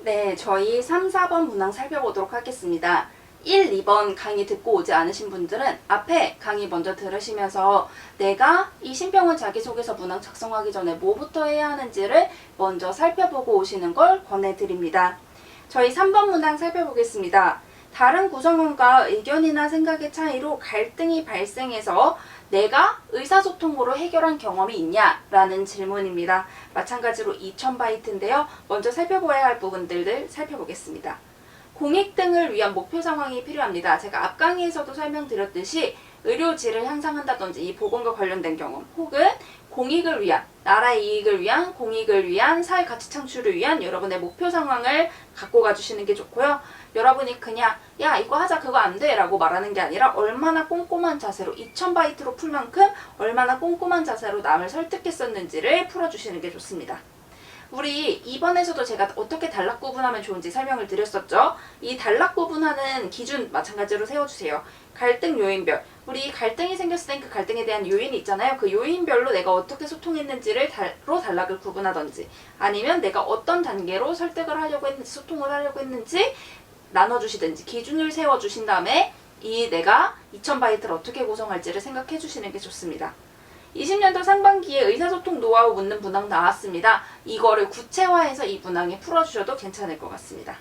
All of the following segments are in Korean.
네, 저희 3, 4번 문항 살펴보도록 하겠습니다. 1, 2번 강의 듣고 오지 않으신 분들은 앞에 강의 먼저 들으시면서 내가 이 신병원 자기소개서 문항 작성하기 전에 뭐부터 해야 하는지를 먼저 살펴보고 오시는 걸 권해드립니다. 저희 3번 문항 살펴보겠습니다. 다른 구성원과 의견이나 생각의 차이로 갈등이 발생해서 내가 의사소통으로 해결한 경험이 있냐? 라는 질문입니다. 마찬가지로 2000바이트인데요. 먼저 살펴봐야 할 부분들을 살펴보겠습니다. 공익 등을 위한 목표 상황이 필요합니다. 제가 앞 강의에서도 설명드렸듯이 의료질을 향상한다든지 이 보건과 관련된 경험 혹은 공익을 위한, 나라의 이익을 위한, 공익을 위한, 사회 가치 창출을 위한 여러분의 목표 상황을 갖고 가주시는 게 좋고요. 여러분이 그냥 야 이거 하자 그거 안 돼 라고 말하는 게 아니라 얼마나 꼼꼼한 자세로 2000바이트로 풀 만큼 얼마나 꼼꼼한 자세로 남을 설득했었는지를 풀어주시는 게 좋습니다. 우리 2번에서도 제가 어떻게 단락 구분하면 좋은지 설명을 드렸었죠. 이 단락 구분하는 기준 마찬가지로 세워주세요. 갈등 요인별. 우리 갈등이 생겼을 땐 그 갈등에 대한 요인이 있잖아요. 그 요인별로 내가 어떻게 소통했는지로 단락을 구분하던지 아니면 내가 어떤 단계로 설득을 하려고 했는지 소통을 하려고 했는지 나눠주시든지 기준을 세워주신 다음에 이 내가 2000바이트를 어떻게 구성할지를 생각해 주시는 게 좋습니다. 20년도 상반기에 의사소통 노하우 묻는 문항 나왔습니다. 이거를 구체화해서 이 문항에 풀어주셔도 괜찮을 것 같습니다.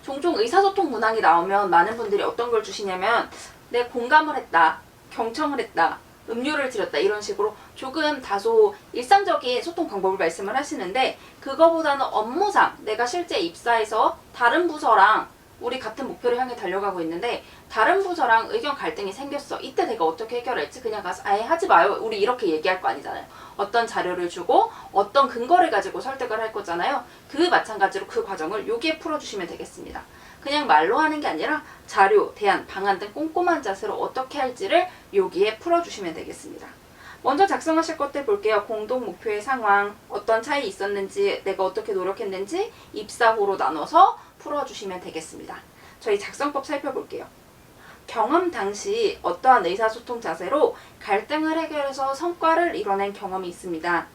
종종 의사소통 문항이 나오면 많은 분들이 어떤 걸 주시냐면 내 공감을 했다, 경청을 했다, 음료를 드렸다 이런 식으로 조금 다소 일상적인 소통 방법을 말씀을 하시는데 그거보다는 업무상 내가 실제 입사해서 다른 부서랑 우리 같은 목표를 향해 달려가고 있는데 다른 부서랑 의견 갈등이 생겼어. 이때 내가 어떻게 해결할지 그냥 가서 아예 하지 마요. 우리 이렇게 얘기할 거 아니잖아요. 어떤 자료를 주고 어떤 근거를 가지고 설득을 할 거잖아요. 그 마찬가지로 그 과정을 여기에 풀어주시면 되겠습니다. 그냥 말로 하는 게 아니라 자료, 대안, 방안 등 꼼꼼한 자세로 어떻게 할지를 여기에 풀어주시면 되겠습니다. 먼저 작성하실 것들 볼게요. 공동 목표의 상황, 어떤 차이 있었는지, 내가 어떻게 노력했는지 입사 후로 나눠서 풀어주시면 되겠습니다. 저희 작성법 살펴볼게요. 경험 당시 어떠한 의사소통 자세로 갈등을 해결해서 성과를 이뤄낸 경험이 있습니다.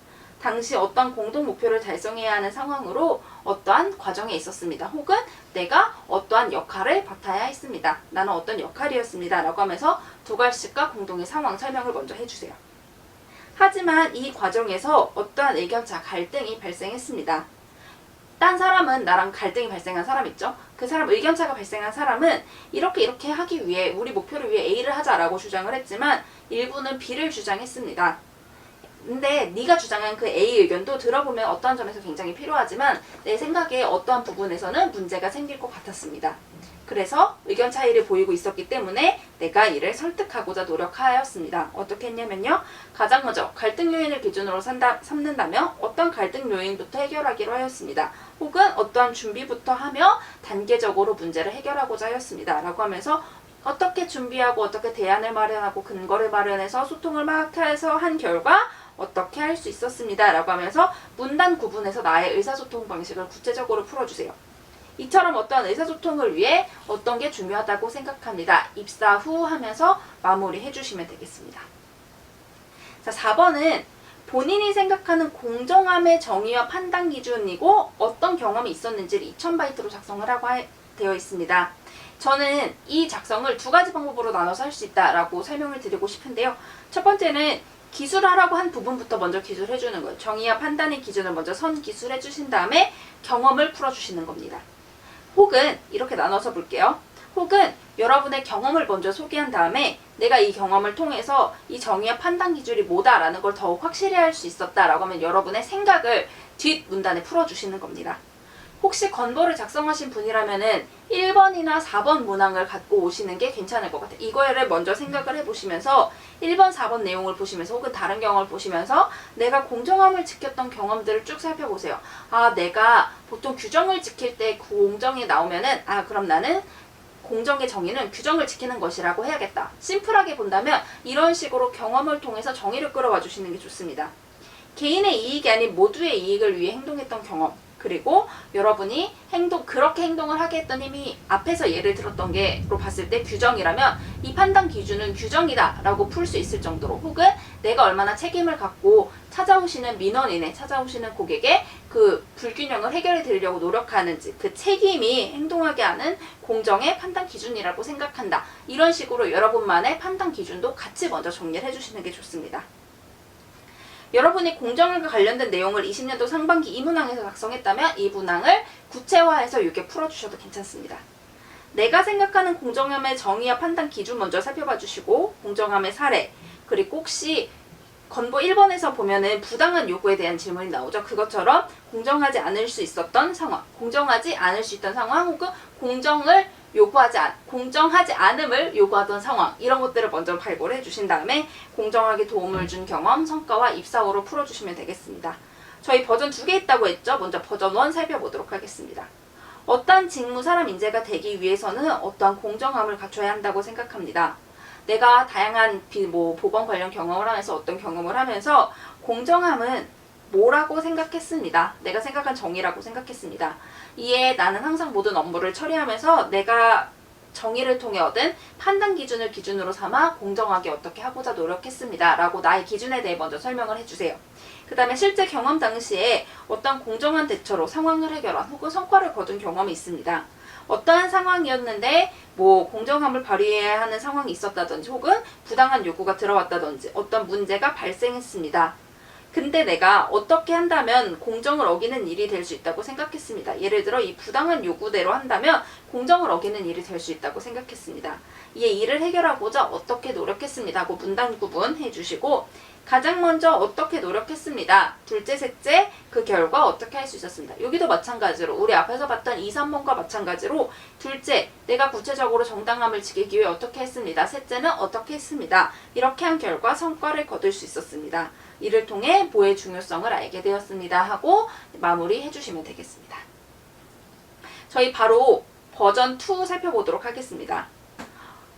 당시 어떤 공동 목표를 달성해야 하는 상황으로 어떠한 과정에 있었습니다. 혹은 내가 어떠한 역할을 맡아야 했습니다. 나는 어떤 역할이었습니다. 라고 하면서 두 갈씩과 공동의 상황 설명을 먼저 해주세요. 하지만 이 과정에서 어떠한 의견차, 갈등이 발생했습니다. 딴 사람은 나랑 갈등이 발생한 사람 있죠? 그 사람 의견차가 발생한 사람은 이렇게 하기 위해 우리 목표를 위해 A를 하자라고 주장을 했지만 일부는 B를 주장했습니다. 근데 네가 주장한 그 A 의견도 들어보면 어떠한 점에서 굉장히 필요하지만 내 생각에 어떠한 부분에서는 문제가 생길 것 같았습니다. 그래서 의견 차이를 보이고 있었기 때문에 내가 이를 설득하고자 노력하였습니다. 어떻게 했냐면요. 가장 먼저 갈등 요인을 기준으로 삼는다면 어떤 갈등 요인부터 해결하기로 하였습니다. 혹은 어떠한 준비부터 하며 단계적으로 문제를 해결하고자 하였습니다. 라고 하면서 어떻게 준비하고 어떻게 대안을 마련하고 근거를 마련해서 소통을 막 해서 한 결과 어떻게 할 수 있었습니다. 라고 하면서 문단 구분해서 나의 의사소통 방식을 구체적으로 풀어주세요. 이처럼 어떠한 의사소통을 위해 어떤 게 중요하다고 생각합니다. 입사 후 하면서 마무리해 주시면 되겠습니다. 자, 4번은 본인이 생각하는 공정함의 정의와 판단 기준이고 어떤 경험이 있었는지를 2000바이트로 작성을 하고 되어 있습니다. 저는 이 작성을 두 가지 방법으로 나눠서 할 수 있다라고 설명을 드리고 싶은데요. 첫 번째는 기술하라고 한 부분부터 먼저 기술해 주는 거예요. 정의와 판단의 기준을 먼저 선 기술해 주신 다음에 경험을 풀어주시는 겁니다. 혹은 이렇게 나눠서 볼게요. 혹은 여러분의 경험을 먼저 소개한 다음에 내가 이 경험을 통해서 이 정의와 판단 기준이 뭐다라는 걸 더욱 확실히 할 수 있었다라고 하면 여러분의 생각을 뒷 문단에 풀어주시는 겁니다. 혹시 건보를 작성하신 분이라면은 1번이나 4번 문항을 갖고 오시는 게 괜찮을 것 같아요. 이거를 먼저 생각을 해보시면서 1번, 4번 내용을 보시면서 혹은 다른 경험을 보시면서 내가 공정함을 지켰던 경험들을 쭉 살펴보세요. 아, 내가 보통 규정을 지킬 때 공정이 나오면은 그럼 나는 공정의 정의는 규정을 지키는 것이라고 해야겠다. 심플하게 본다면 이런 식으로 경험을 통해서 정의를 끌어와 주시는 게 좋습니다. 개인의 이익이 아닌 모두의 이익을 위해 행동했던 경험. 그리고 여러분이 그렇게 행동을 하게 했던 힘이 앞에서 예를 들었던 게로 봤을 때 규정이라면 이 판단 기준은 규정이다 라고 풀 수 있을 정도로, 혹은 내가 얼마나 책임을 갖고 찾아오시는 민원인의, 찾아오시는 고객의 그 불균형을 해결해 드리려고 노력하는지, 그 책임이 행동하게 하는 공정의 판단 기준이라고 생각한다. 이런 식으로 여러분만의 판단 기준도 같이 먼저 정리를 해주시는 게 좋습니다. 여러분이 공정과 관련된 내용을 20년도 상반기 이 문항에서 작성했다면 이 문항을 구체화해서 이렇게 풀어주셔도 괜찮습니다. 내가 생각하는 공정함의 정의와 판단 기준 먼저 살펴봐 주시고, 공정함의 사례, 그리고 혹시 건보 1번에서 보면은 부당한 요구에 대한 질문이 나오죠. 그것처럼 공정하지 않을 수 있었던 상황, 공정하지 않을 수 있던 상황, 혹은 공정하지 않음을 요구하던 상황, 이런 것들을 먼저 발굴해 주신 다음에 공정하게 도움을 준 경험, 성과와 입사호로 풀어주시면 되겠습니다. 저희 버전 2개 있다고 했죠. 먼저 버전 1 살펴보도록 하겠습니다. 어떠한 직무, 사람, 인재가 되기 위해서는 어떠한 공정함을 갖춰야 한다고 생각합니다. 내가 다양한 보건 관련 경험을 하면서 어떤 경험을 하면서 공정함은 뭐라고 생각했습니다. 내가 생각한 정의라고 생각했습니다. 이에 나는 항상 모든 업무를 처리하면서 내가 정의를 통해 얻은 판단 기준을 기준으로 삼아 공정하게 어떻게 하고자 노력했습니다. 라고 나의 기준에 대해 먼저 설명을 해주세요. 그 다음에 실제 경험 당시에 어떤 공정한 대처로 상황을 해결한 혹은 성과를 거둔 경험이 있습니다. 어떠한 상황이었는데 공정함을 발휘해야 하는 상황이 있었다든지, 혹은 부당한 요구가 들어왔다든지 어떤 문제가 발생했습니다. 근데 내가 어떻게 한다면 공정을 어기는 일이 될 수 있다고 생각했습니다. 예를 들어 이 부당한 요구대로 한다면 공정을 어기는 일이 될 수 있다고 생각했습니다. 이에 이를 해결하고자 어떻게 노력했습니다 하고 문단 구분해 주시고, 가장 먼저 어떻게 노력했습니다. 둘째, 셋째, 그 결과 어떻게 할 수 있었습니다. 여기도 마찬가지로 우리 앞에서 봤던 2, 3번과 마찬가지로 둘째, 내가 구체적으로 정당함을 지키기 위해 어떻게 했습니다. 셋째는 어떻게 했습니다. 이렇게 한 결과 성과를 거둘 수 있었습니다. 이를 통해 보의 중요성을 알게 되었습니다 하고 마무리해 주시면 되겠습니다. 저희 바로 버전 2 살펴보도록 하겠습니다.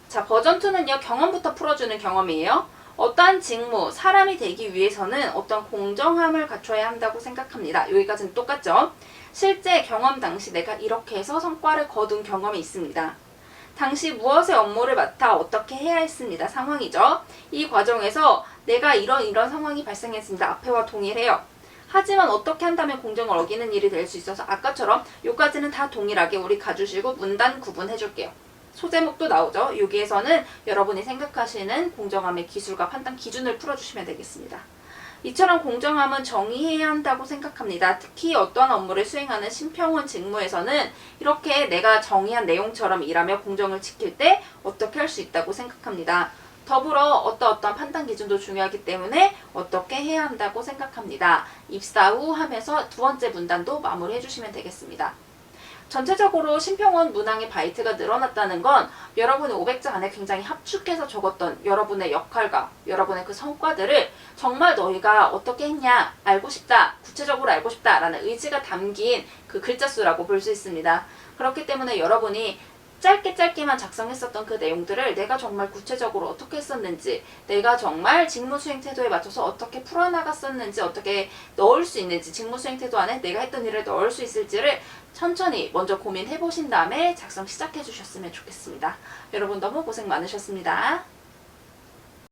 자, 버전 2는요, 경험부터 풀어주는 경험이에요. 어떠한 직무, 사람이 되기 위해서는 어떤 공정함을 갖춰야 한다고 생각합니다. 여기까지는 똑같죠? 실제 경험 당시 내가 이렇게 해서 성과를 거둔 경험이 있습니다. 당시 무엇의 업무를 맡아 어떻게 해야 했습니다. 상황이죠. 이 과정에서 내가 이런 상황이 발생했습니다. 앞에와 동일해요. 하지만 어떻게 한다면 공정을 어기는 일이 될 수 있어서 아까처럼 요까지는 다 동일하게 우리 가주시고 문단 구분해 줄게요. 소제목도 나오죠. 여기에서는 여러분이 생각하시는 공정함의 기술과 판단 기준을 풀어주시면 되겠습니다. 이처럼 공정함은 정의해야 한다고 생각합니다. 특히 어떠한 업무를 수행하는 심평원 직무에서는 이렇게 내가 정의한 내용처럼 일하며 공정을 지킬 때 어떻게 할 수 있다고 생각합니다. 더불어 어떠한 판단 기준도 중요하기 때문에 어떻게 해야 한다고 생각합니다. 입사 후 하면서 두 번째 문단도 마무리해 주시면 되겠습니다. 전체적으로 심평원 문항의 바이트가 늘어났다는 건 여러분의 500자 안에 굉장히 합축해서 적었던 여러분의 역할과 여러분의 그 성과들을 정말 너희가 어떻게 했냐 알고 싶다, 구체적으로 알고 싶다 라는 의지가 담긴 그 글자 수라고 볼 수 있습니다. 그렇기 때문에 여러분이 짧게만 작성했었던 그 내용들을 내가 정말 구체적으로 어떻게 했었는지, 내가 정말 직무 수행 태도에 맞춰서 어떻게 풀어나갔었는지, 어떻게 넣을 수 있는지, 직무 수행 태도 안에 내가 했던 일을 넣을 수 있을지를 천천히 먼저 고민해 보신 다음에 작성 시작해 주셨으면 좋겠습니다. 여러분 너무 고생 많으셨습니다.